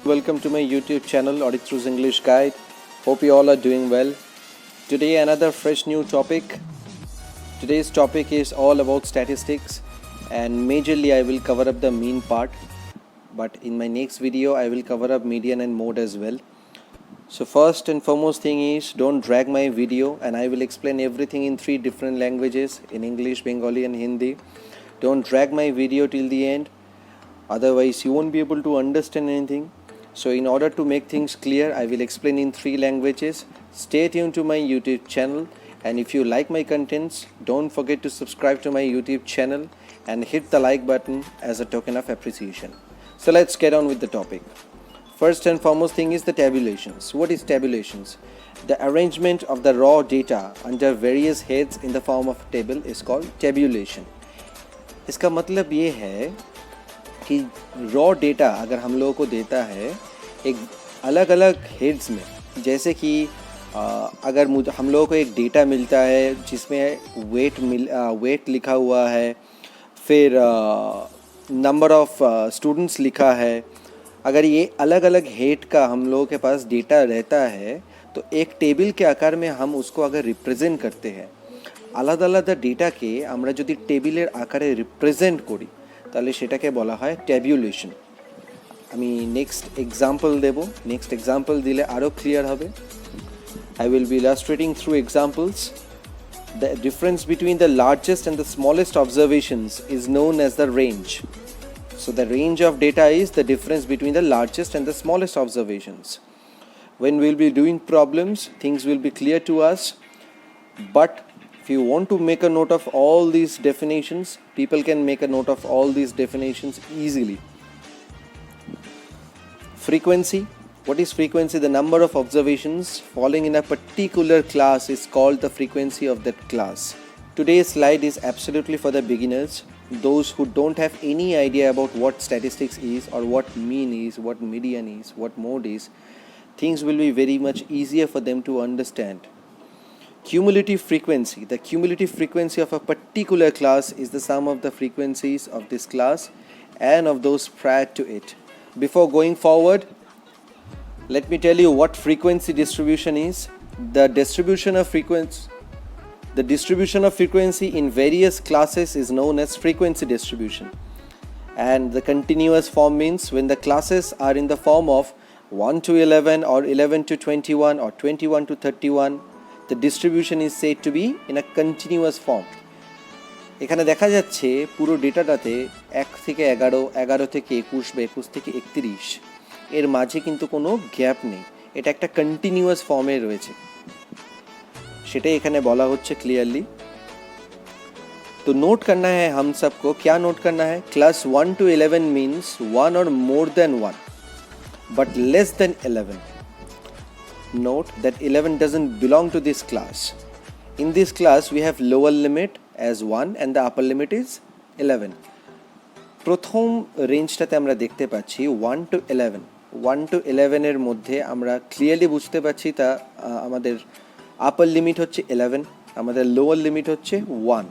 welcome to my YouTube channel Aditru's English Guide. Hope you all are doing well. Today another fresh new topic. Today's topic is all about statistics and majorly I will cover up the mean part, but in my next video I will cover up median and mode as well. So first and foremost thing is, don't drag my video and I will explain everything in 3 different languages, in English, Bengali and Hindi. Don't drag my video till the end, otherwise you won't be able to understand anything. So in order to make things clear, I will explain in 3 languages. Stay tuned to my YouTube channel, and if you like my contents, don't forget to subscribe to my YouTube channel and hit the like button as a token of appreciation. So let's get on with the topic. First and foremost thing is the tabulations. What is tabulations? The arrangement of the raw data under various heads in the form of a table is called tabulation. इसका मतलब ये है कि raw data अगर हम लोगों को देता है एक अलग अलग हेड्स में, जैसे कि अगर हम लोगों को एक डेटा मिलता है जिसमें वेट लिखा हुआ है, फिर नंबर ऑफ स्टूडेंट्स लिखा है, अगर ये अलग अलग हेड का हम लोगों के पास डेटा रहता है तो एक टेबल के आकार में हम उसको अगर रिप्रेजेंट करते हैं, आलादा आलादा डेटाके আমরা যদি টেবিলের আকারে রিপ্রেজেন্ট করি তাহলে সেটাকে বলা হয় ট্যাবুলেশন। আমি নেক্সট এক্সাম্পল দেব, নেক্সট এক্সাম্পল দিলে আরও ক্লিয়ার হবে। I will be illustrating through examples. The difference between the largest and the smallest observations is known as the range. So the range of data is the difference between the largest and the smallest observations. When we'll be doing problems, things will be clear to us. But if you want to make a note of all these definitions, people can make a note of all these definitions easily. Frequency. What is frequency? The number of observations falling in a particular class is called the frequency of that class. Today's slide is absolutely for the beginners, those who don't have any idea about what statistics is or what mean is, what median is, what mode is. Things will be very much easier for them to understand. Cumulative frequency. The cumulative frequency of a particular class is the sum of the frequencies of this class and of those prior to it. Before going forward, let me tell you what frequency distribution is. The distribution of frequency in various classes is known as frequency distribution. And the continuous form means when the classes are in the form of 1 to 11 or 11 to 21 or 21 to 31, the distribution is said to be in a continuous form. এখানে দেখা যাচ্ছে পুরো ডেটাটাতে 1 থেকে 11, 11 থেকে 21 বা 21 থেকে 31 এর মাঝে কিন্তু কোনো গ্যাপ নেই, এটা একটা কন্টিনিউয়াস ফর্মে রয়েছে, সেটাই এখানে বলা হচ্ছে ক্লিয়ারলি। तो नोट करना है हम सबको, क्या नोट करना है? Class 1 to 11 means 1 or more than 1 but less than 11. Note that 11 doesn't belong to this class. In this class we have lower limit as 1 and the upper limit is 11. প্রথম রেঞ্জটাতে আমরা দেখতে পাচ্ছি 1 to 11. 1 to 11 এর মধ্যে আমরা clearly বুঝতে পারছি তা আমাদের अपर लिमिट होच्छे 11, हमारे लोअर लिमिट होच्छे 1।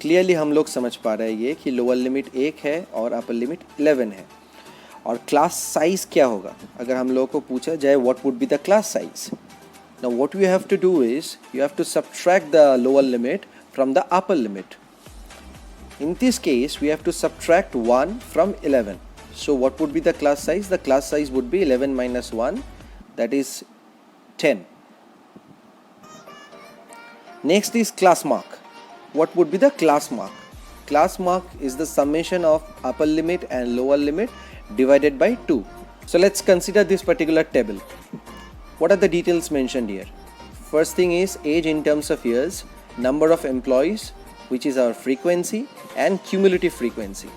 क्लियरली हम लोग समझ पा रहे हैं ये कि लोअर लिमिट 1 है और अपर लिमिट 11 है। और क्लास साइज क्या होगा अगर हम लोगों को पूछा जाए what would be the class size? Now what you have to do is you have to subtract the lower limit from the upper limit. In this case we have to subtract 1 from 11. So what would be the class size? The class size would be 11 minus 1, that is 10. Next is class mark. What would be the class mark? Class mark is the summation of upper limit and lower limit divided by 2. So let's consider this particular table. What are the details mentioned here? First thing is age in terms of years, number of employees, which is our frequency, and cumulative frequency.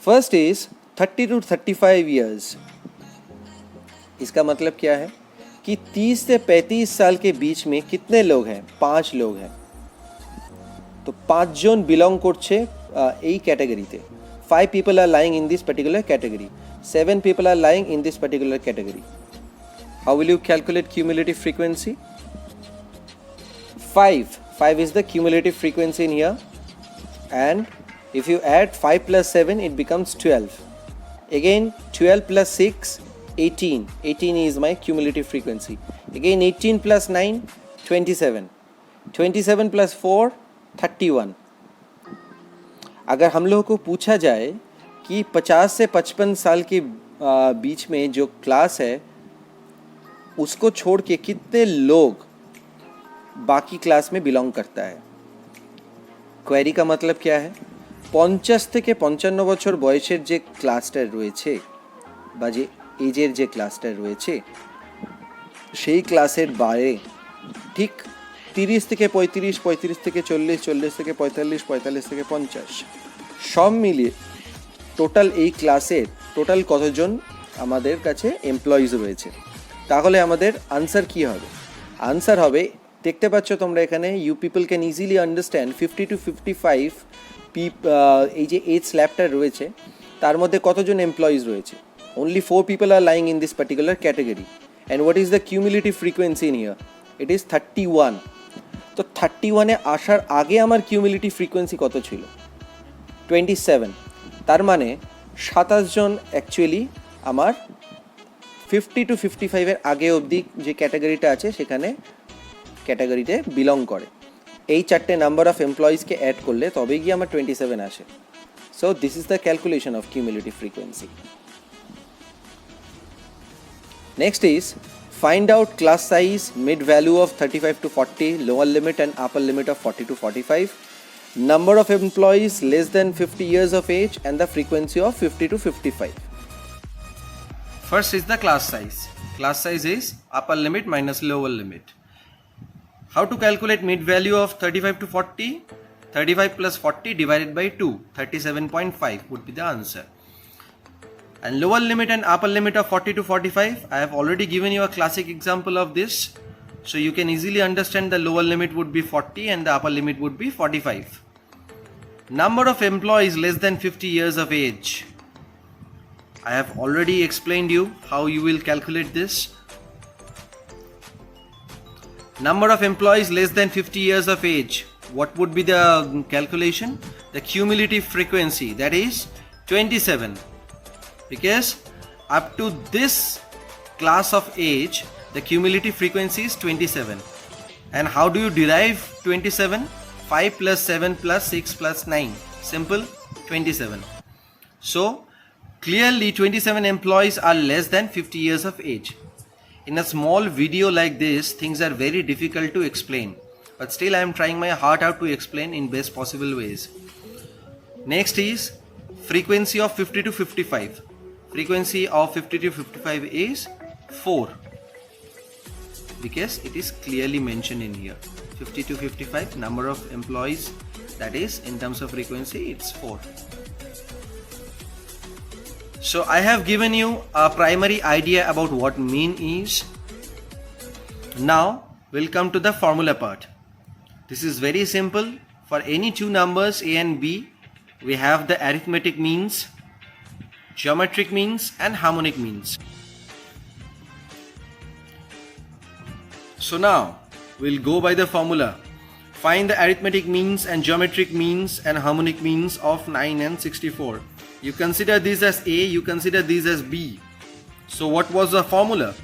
First is 30 to 35 years. इसका मतलब क्या है कि 30 से 35 साल के बीच में कितने लोग हैं? 5 लोग हैं। तो 5 জন बिलोंग করছে এই ক্যাটাগরিতে। 5 people are lying in this particular category. 7 people are lying in this particular category. How will you calculate cumulative frequency? 5 is the cumulative frequency in here, and if you add 5 plus 7 it becomes 12. Again 12 plus 6, 18. 18 is my cumulative frequency. Again 18 plus 9, 27. 27 plus 4, 31. अगर हम लोगों को पूछा जाए कि 50 से 55 साल के बीच में जो क्लास है उसको छोड़ के कितने लोग बाकी क्लास में बिलोंग करता है, কোয়েরি का मतलब क्या है? 50 থেকে 55 বছর বয়সের যে ক্লাসটা রয়েছে বা যে এজের যে ক্লাসটা রয়েছে সেই ক্লাসের বাইরে ঠিক 30 থেকে 35, 35 থেকে 40, 40 থেকে 45, 45 থেকে 50 সব মিলিয়ে টোটাল এই ক্লাসের টোটাল কতজন আমাদের কাছে এমপ্লয়িজ রয়েছে, তাহলে আমাদের আনসার কি হবে? আনসার হবে, দেখতে পাচ্ছ তোমরা এখানে, you people can easily understand 50 to 55 এই যে এজ স্ল্যাবটা রয়েছে তার মধ্যে কতজন এমপ্লয়িজ রয়েছে? only 4 people are lying in this particular category. And what is the cumulative frequency in here? It is 31. তো 31 এ আসার আগে আমার কিউমুলেটিভ ফ্রিকোয়েন্সি কত ছিল? 27. তার মানে 27 জন অ্যাকচুয়ালি আমার 50 to 55 এর আগে অবধি যে ক্যাটাগরিটা আছে সেখানে ক্যাটাগরিতে বিলং করে। এই চারটে নাম্বার অফ এমপ্লয়িজকে অ্যাড করলে তবেই গিয়ে আমার 27 আসে। So this is the calculation of cumulative frequency. Next is find out class size, mid value of 35 to 40, lower limit and upper limit of 40 to 45, number of employees less than 50 years of age and the frequency of 50 to 55. First is the class size. Class size is upper limit minus lower limit. How to calculate mid value of 35 to 40? 35 plus 40 divided by 2, 37.5 would be the answer. And lower limit and upper limit of 40 to 45, I have already given you a classic example of this, so you can easily understand the lower limit would be 40 and the upper limit would be 45. Number of employees less than 50 years of age, I have already explained you how you will calculate this. Number of employees less than 50 years of age, what would be the calculation? The cumulative frequency, that is 27. Because up to this class of age, the cumulative frequency is 27. And how do you derive 27? 5 plus 7 plus 6 plus 9. Simple, 27. So, clearly 27 employees are less than 50 years of age. In a small video like this, things are very difficult to explain. But still I am trying my heart out to explain in best possible ways. Next is frequency of 50 to 55. Frequency of 50 to 55 is 4 because it is clearly mentioned in here. 50 to 55 number of employees, that is in terms of frequency it's 4. So I have given you a primary idea about what mean is. Now we'll come to the formula part. This is very simple. For any two numbers a and b, we have the arithmetic means, geometric means and harmonic means. So now we'll go by the formula. Find the arithmetic means and geometric means and harmonic means of 9 and 64. You consider this as A, you consider this as B. So what was the formula?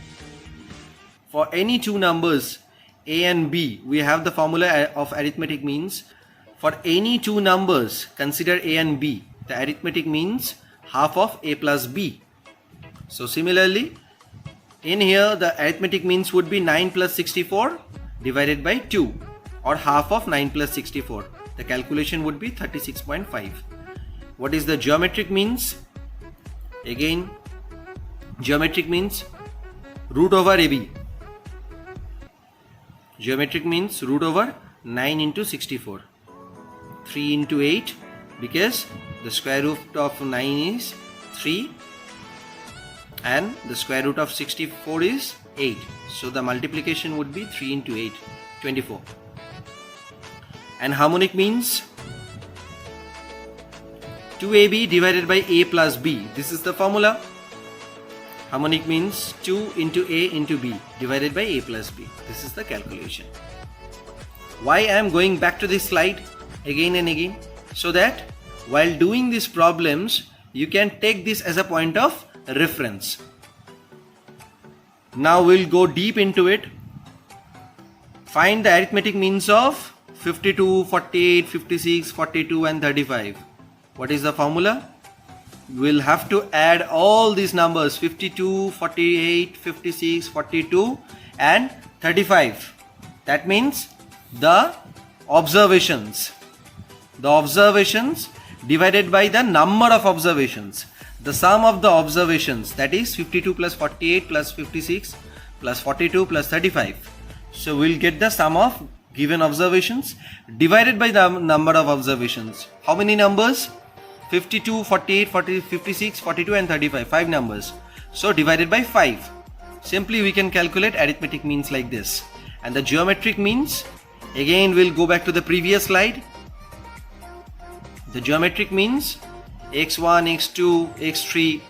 For any two numbers A and B, we have the formula of arithmetic means. For any two numbers, consider A and B, the arithmetic means half of A plus B. So similarly, in here the arithmetic means would be 9 plus 64 divided by 2, or half of 9 plus 64. The calculation would be 36.5. What is the geometric means? Again, geometric means root over AB. Geometric means root over 9 into 64. 3 into 8, because the square root of 9 is 3 and the square root of 64 is 8. So the multiplication would be 3 into 8, 24. And harmonic means 2AB divided by A plus B. This is the formula. Harmonic means 2 into A into B divided by A plus B. This is the calculation. Why I am going back to this slide again and again? So that while doing these problems, you can take this as a point of reference. Now we'll go deep into it. Find the arithmetic means of 52, 48, 56, 42 and 35. What is the formula? We'll have to add all these numbers 52, 48, 56, 42 and 35. That means the observations divided by the number of observations. The sum of the observations, that is 52 plus 48 plus 56 plus 42 plus 35. So we'll get the sum of given observations divided by the number of observations. How many numbers? 52, 48, 40, 56, 42 and 35. 5 numbers. So divided by 5. Simply we can calculate arithmetic means like this. And the geometric means, again we'll go back to the previous slide. The geometric means x1, x2, x3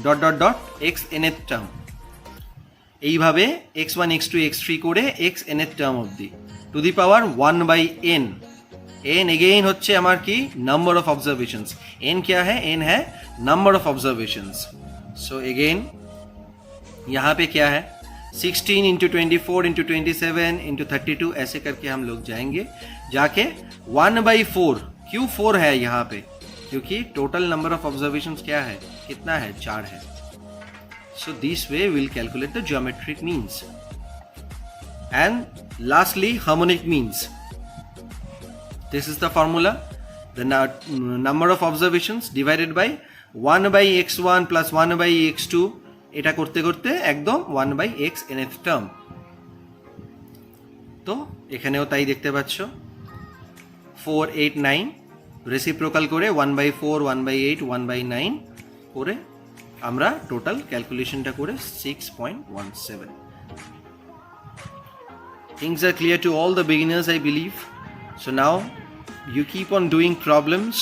dot dot dot x nth term. এইভাবে x1, x2, x3 করে x nth term অবধি to the power 1 by n. n again হচ্ছে আমার কি number of observations. n क्या है? n है number of observations. So again यहाँ पे क्या है? 16 into 24 into 27 into 32 ऐसे करके हम लोग जाएंगे. जाके 1 by 4. क्यों 4 है यहाँ पे? क्योंकि टोटल नंबर ऑफ ऑब्जर्वेशंस क्या है? कितना है? 4 है. So this way we'll calculate the geometric means. And lastly, harmonic means. This is the formula. The number of observations divided by 1 by x1 plus 1 by x2. এটা করতে করতে একদম 1 by x nth term. তো এখানেও তাই দেখতে পাচ্ছ 4, 8, 9 reciprocal করে 1 by 4, 1 by 8, 1 by 9 করে আমরা টোটাল ক্যালকুলেশনটা করে 6.17. Things are clear to all the beginners, I believe. So now you keep on doing problems,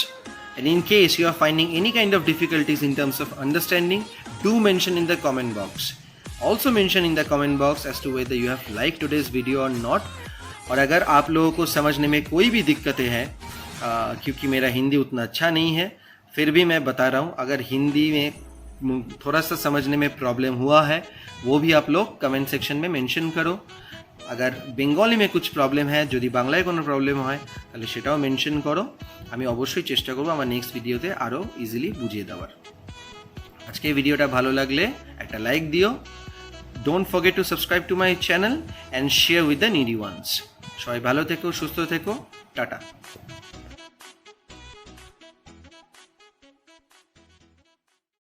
and in case you are finding any kind of difficulties in terms of understanding, do mention in the comment box. Also mention in the comment box as to whether you have liked today's video or not. और अगर आप लोगों को समझने में कोई भी दिक्कतें हैं, क्योंकि मेरा हिंदी उतना अच्छा नहीं है, फिर भी मैं बता रहा हूँ, अगर हिंदी में थोड़ा सा समझने में प्रॉब्लम हुआ है वो भी आप लोग कमेंट सेक्शन में मेंशन करो. अगर বেঙ্গলি में कुछ प्रॉब्लम है, যদি বাংলায় কোনো প্রবলেম হয় তাহলে সেটাও মেনশন করো. আমি অবশ্যই চেষ্টা করব আমার নেক্সট ভিডিওতে আরও ইজিলি বুঝিয়ে দেওয়ার. আজকে এই ভিডিওটা ভালো লাগলে একটা লাইক দিও. Don't forget to subscribe to my channel and share with the needy ones. সবাই ভালো থেকো, সুস্থ থেকো. টাটা.